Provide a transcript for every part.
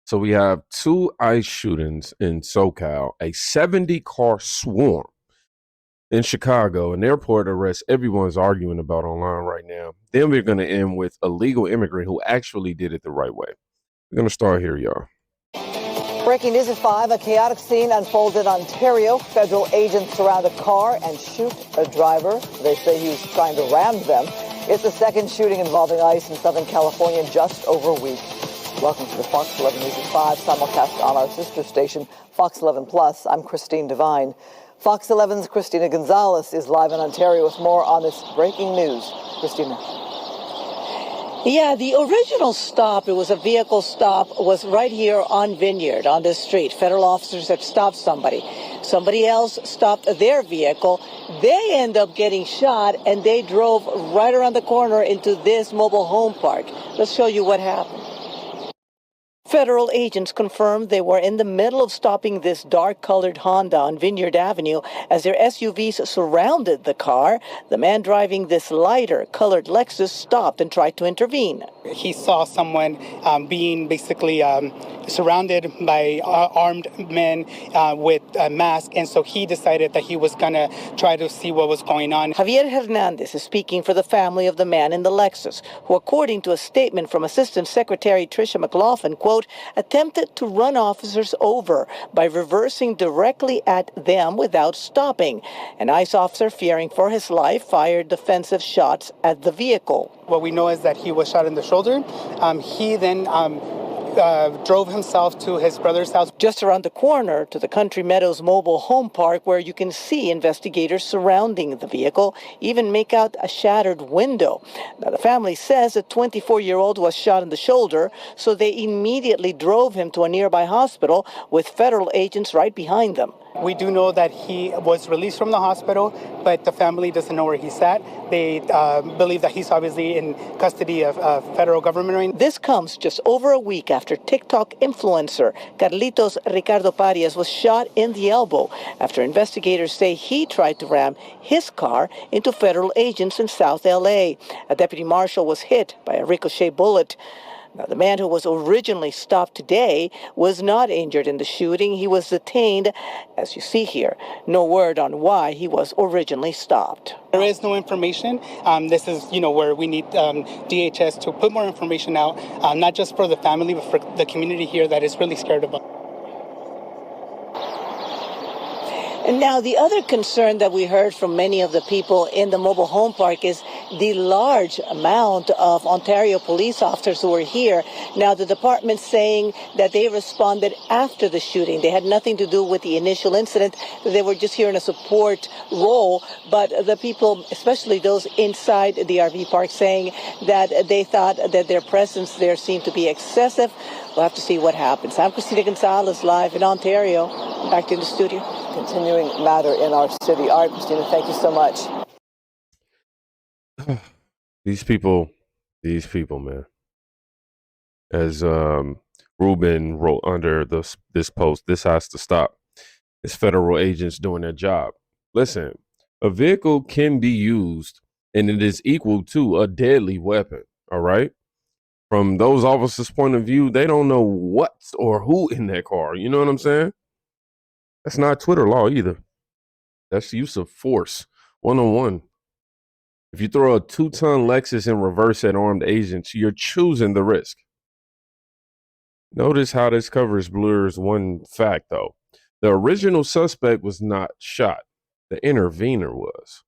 So we have two ICE shootings in SoCal, a 70-car swarm in Chicago, an airport arrest everyone's arguing about online right now. Then we're going to end with a legal immigrant who actually did it the right way. We're going to start here, y'all. Breaking news at 5, a chaotic scene unfolded in Ontario. Federal agents surround a car and shoot a driver. They say he was trying to ram them. It's the second shooting involving ICE in Southern California in just over a week. Welcome to the Fox 11 News at 5, simulcast on our sister station, Fox 11 Plus. I'm Christine Devine. Fox 11's Christina Gonzalez is live in Ontario with more on this breaking news. Christina. Yeah, the original stop, it was a vehicle stop, was right here on Vineyard, on this street. Federal officers had stopped somebody. Somebody else stopped their vehicle. They end up getting shot, and they drove right around the corner into this mobile home park. Let's show you what happened. Federal agents confirmed they were in the middle of stopping this dark-colored Honda on Vineyard Avenue as their SUVs surrounded the car. The man driving this lighter-colored Lexus stopped and tried to intervene. He saw someone being basically surrounded by armed men with a mask, and so he decided that he was going to try to see what was going on. Javier Hernandez is speaking for the family of the man in the Lexus, who, according to a statement from Assistant Secretary Tricia McLaughlin, quote, attempted to run officers over by reversing directly at them without stopping. An ICE officer, fearing for his life, fired defensive shots at the vehicle. What we know is that he was shot in the shoulder. He then drove himself to his brother's house. Just around the corner to the Country Meadows mobile home park, where you can see investigators surrounding the vehicle, even make out a shattered window. Now, the family says a 24-year-old was shot in the shoulder, so they immediately drove him to a nearby hospital with federal agents right behind them. We do know that he was released from the hospital, but the family doesn't know where he's at. They believe that he's obviously in custody of federal government right now. This comes just over a week after TikTok influencer Carlitos Ricardo Parias was shot in the elbow after investigators say he tried to ram his car into federal agents in South LA. A deputy marshal was hit by a ricochet bullet. Now, the man who was originally stopped today was not injured in the shooting. He was detained, as you see here. No word on why he was originally stopped. There is no information. This is, where we need DHS to put more information out, not just for the family, but for the community here that is really scared about. And now the other concern that we heard from many of the people in the mobile home park is the large amount of Ontario police officers who were here. Now the department's saying that they responded after the shooting. They had nothing to do with the initial incident. They were just here in a support role. But the people, especially those inside the RV park, saying that they thought that their presence there seemed to be excessive. We'll have to see what happens. I'm Christina Gonzalez, live in Ontario. Back to the studio. Continuing matter in our city. All right, Christina, thank you so much. These people, man. As Ruben wrote under this post, this has to stop. It's federal agents doing their job. Listen, a vehicle can be used, and it is equal to a deadly weapon, all right? From those officers' point of view, they don't know what or who in that car. You know what I'm saying? That's not Twitter law either. That's use of force, one-on-one. If you throw a 2-ton Lexus in reverse at armed agents, you're choosing the risk. Notice how this coverage blurs one fact, though. The original suspect was not shot. The intervener was.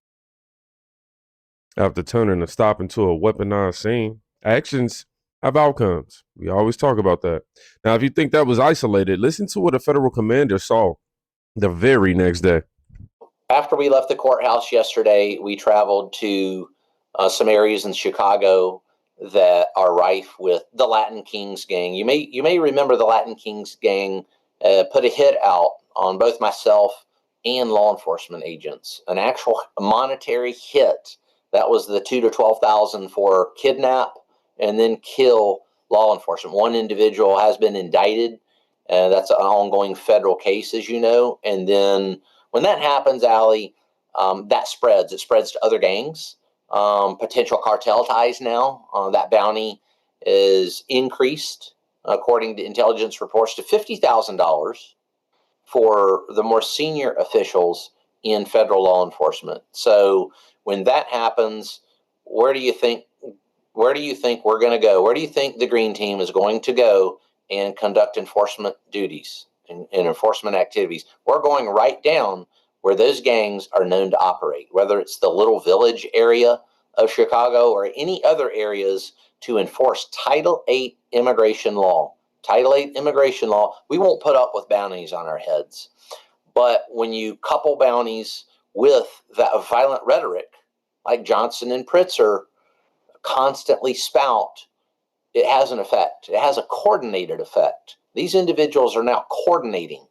After turning a stop into a weaponized scene, actions have outcomes. We always talk about that. Now, if you think that was isolated, listen to what a federal commander saw the very next day. After we left the courthouse yesterday, we traveled to some areas in Chicago that are rife with the Latin Kings gang. You may remember the Latin Kings gang put a hit out on both myself and law enforcement agents. An actual monetary hit. That was the $2,000 to $12,000 for kidnap and then kill law enforcement. One individual has been indicted. That's an ongoing federal case, as you know. And then when that happens, Allie, that spreads. It spreads to other gangs, potential cartel ties now. That bounty is increased according to intelligence reports, to $50,000 for the more senior officials in federal law enforcement. So when that happens, where do you think we're going to go? Where do you think the Green Team is going to go and conduct enforcement duties and enforcement activities? We're going right down where those gangs are known to operate, whether it's the Little Village area of Chicago or any other areas to enforce Title VIII immigration law. Title VIII immigration law, we won't put up with bounties on our heads. But when you couple bounties with that violent rhetoric, like Johnson and Pritzker constantly spout, it has an effect. It has a coordinated effect. These individuals are now coordinating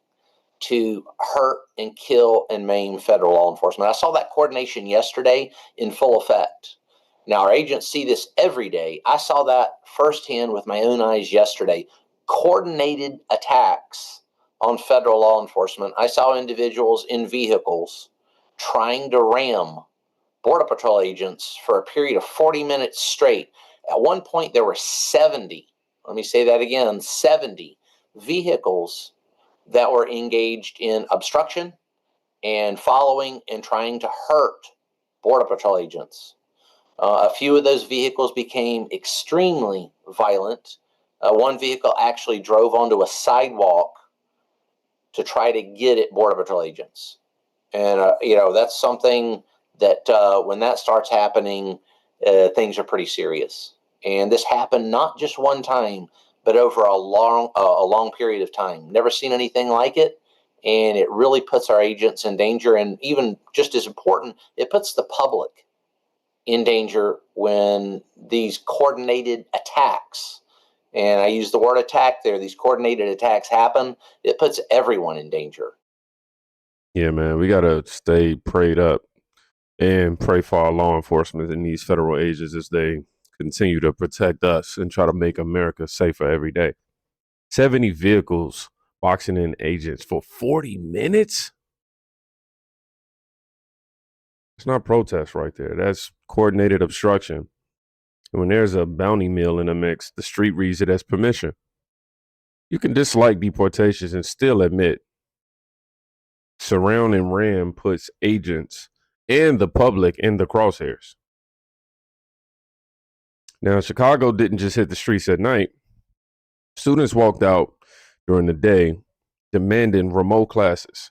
to hurt and kill and maim federal law enforcement. I saw that coordination yesterday in full effect. Now, our agents see this every day. I saw that firsthand with my own eyes yesterday. Coordinated attacks on federal law enforcement. I saw individuals in vehicles trying to ram Border Patrol agents for a period of 40 minutes straight. At one point, there were 70, let me say that again, 70 vehicles that were engaged in obstruction and following and trying to hurt Border Patrol agents. A few of those vehicles became extremely violent. One vehicle actually drove onto a sidewalk to try to get at Border Patrol agents. And, that's something that when that starts happening, things are pretty serious. And this happened not just one time, but over a long period of time. Never seen anything like it. And it really puts our agents in danger. And even just as important, it puts the public in danger when these coordinated attacks, and I use the word attack there, these coordinated attacks happen, it puts everyone in danger. Yeah, man, we got to stay prayed up and pray for our law enforcement and these federal agents as they continue to protect us and try to make America safer every day. 70 vehicles boxing in agents for 40 minutes? It's not protest right there. That's coordinated obstruction. And when there's a bounty meal in the mix, the street reads it as permission. You can dislike deportations and still admit surround and ram puts agents and the public in the crosshairs. Now, Chicago didn't just hit the streets at night. Students walked out during the day demanding remote classes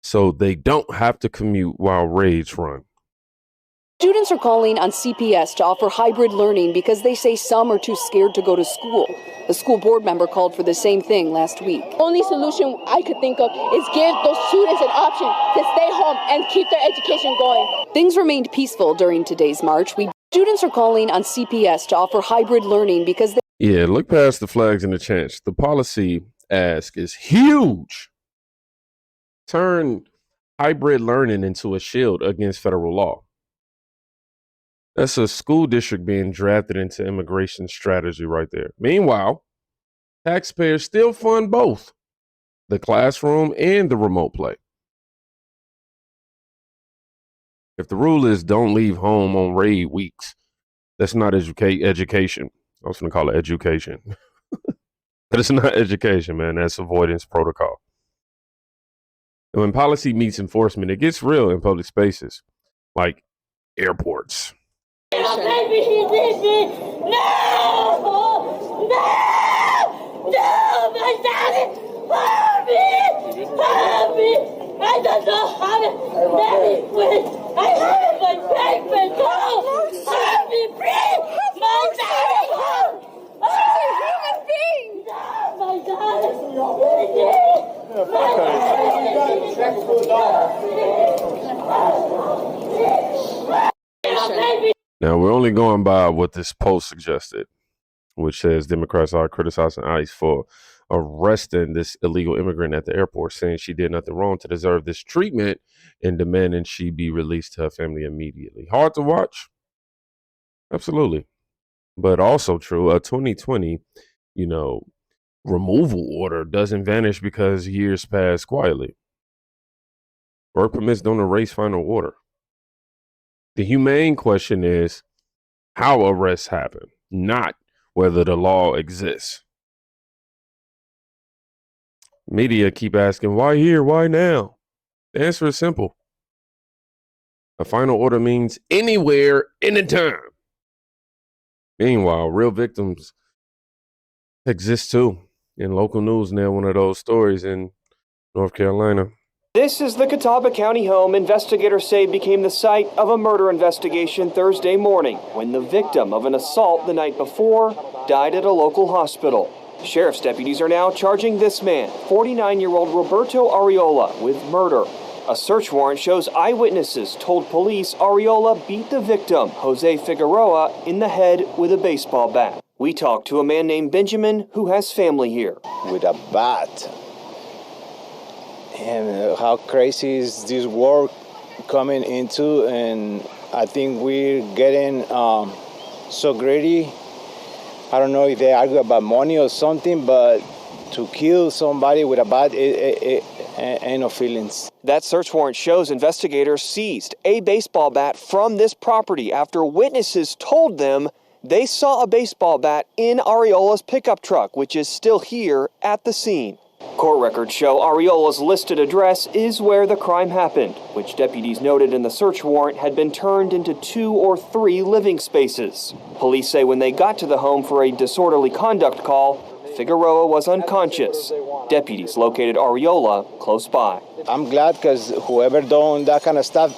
so they don't have to commute while raids run. Students are calling on CPS to offer hybrid learning because they say some are too scared to go to school. A school board member called for the same thing last week. Only solution I could think of is give those students an option to stay home and keep their education going. Things remained peaceful during today's march. Students are calling on CPS to offer hybrid learning because Yeah, look past the flags and the chants. The policy ask is huge. Turn hybrid learning into a shield against federal law. That's a school district being drafted into immigration strategy right there. Meanwhile, taxpayers still fund both the classroom and the remote play. If the rule is don't leave home on raid weeks, that's not education. I was going to call it education. But it's not education, man. That's avoidance protocol. And when policy meets enforcement, it gets real in public spaces, like airports. No! No! No! My daddy! Help me! Help me! I don't know how to let it quit! I have my paper! No! Help me, please! My daddy! Help! She's a human being! No! My daddy! Now, we're only going by what this post suggested, which says Democrats are criticizing ICE for arresting this illegal immigrant at the airport, saying she did nothing wrong to deserve this treatment and demanding she be released to her family immediately. Hard to watch? Absolutely. But also true, a 2020, removal order doesn't vanish because years pass quietly. Work permits don't erase final order. The humane question is how arrests happen, not whether the law exists. Media keep asking, why here? Why now? The answer is simple. A final order means anywhere, anytime. Meanwhile, real victims exist too. In local news now, one of those stories in North Carolina. This is the Catawba County home investigators say became the site of a murder investigation Thursday morning when the victim of an assault the night before died at a local hospital. Sheriff's deputies are now charging this man, 49-year-old Roberto Arreola, with murder. A search warrant shows eyewitnesses told police Arreola beat the victim, Jose Figueroa, in the head with a baseball bat. We talked to a man named Benjamin who has family here. With a bat. And how crazy is this world coming into, and I think we're getting so greedy. I don't know if they argue about money or something, but to kill somebody with a bat, it ain't no feelings. That search warrant shows investigators seized a baseball bat from this property after witnesses told them they saw a baseball bat in Arreola's pickup truck, which is still here at the scene. Court records show Arreola's listed address is where the crime happened, which deputies noted in the search warrant had been turned into 2 or 3 living spaces. Police say when they got to the home for a disorderly conduct call, Figueroa was unconscious. Deputies located Arreola close by. I'm glad because whoever done that kind of stuff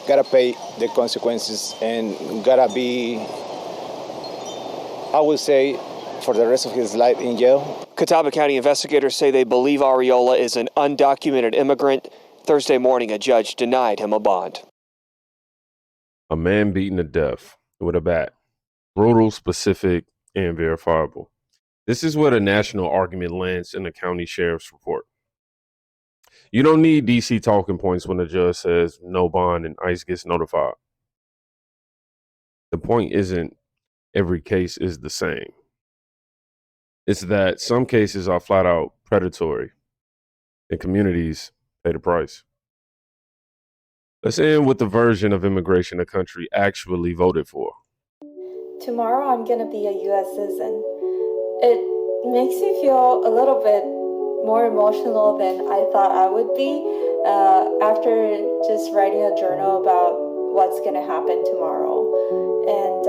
gotta pay the consequences and gotta be, I would say, for the rest of his life in jail. Catawba County investigators say they believe Arreola is an undocumented immigrant. Thursday morning, a judge denied him a bond. A man beaten to death with a bat. Brutal, specific, and verifiable. This is where the national argument lands in the county sheriff's report. You don't need DC talking points when the judge says no bond and ICE gets notified. The point isn't every case is the same. It's that some cases are flat out predatory and communities pay the price. Let's end with the version of immigration the country actually voted for. Tomorrow I'm going to be a U.S. citizen. It makes me feel a little bit more emotional than I thought I would be after just writing a journal about what's going to happen tomorrow. And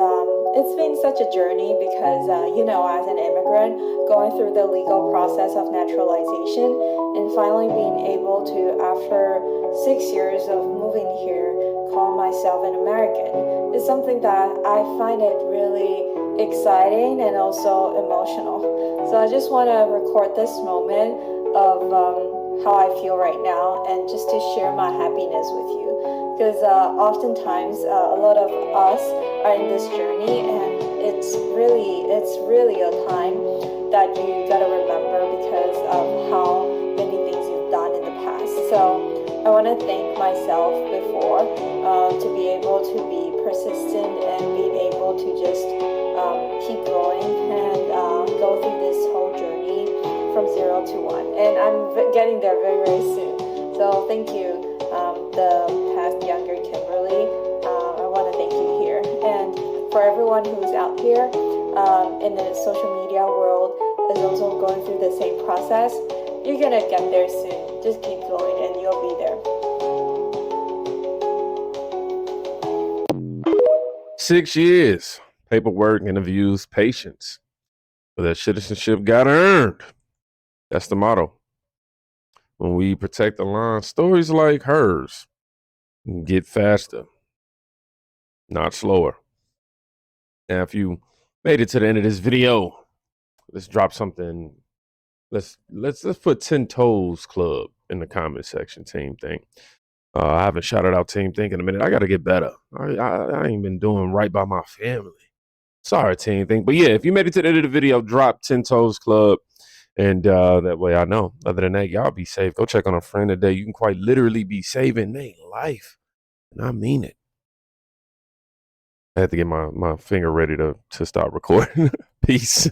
it's been such a journey because, as an immigrant, going through the legal process of naturalization and finally being able to, after 6 years of moving here, call myself an American is something that I find it really exciting and also emotional. So I just want to record this moment of how I feel right now and just to share my happiness with you. Because oftentimes a lot of us are in this journey, and it's really a time that you gotta remember because of how many things you've done in the past. So I want to thank myself before to be able to be persistent and being able to just keep going and go through this whole journey from 0 to 1. And I'm getting there very, very soon. So thank you. The past younger Kimberly, I want to thank you here. And for everyone who's out here in the social media world is also going through the same process, you're going to get there soon. Just keep going and you'll be there. 6 years, paperwork, interviews, patience. But that citizenship got earned. That's the motto. When we protect the line, stories like hers get faster, not slower. Now, if you made it to the end of this video, let's drop something. Let's put 10 Toes Club in the comment section. Team Think. I haven't shouted out Team Think in a minute. I got to get better. I ain't been doing right by my family. Sorry, Team Think. But yeah, if you made it to the end of the video, drop 10 Toes Club. And that way I know. Other than that, y'all be safe. Go check on a friend today. You can quite literally be saving their life. And I mean it. I had to get my finger ready to stop recording. Peace.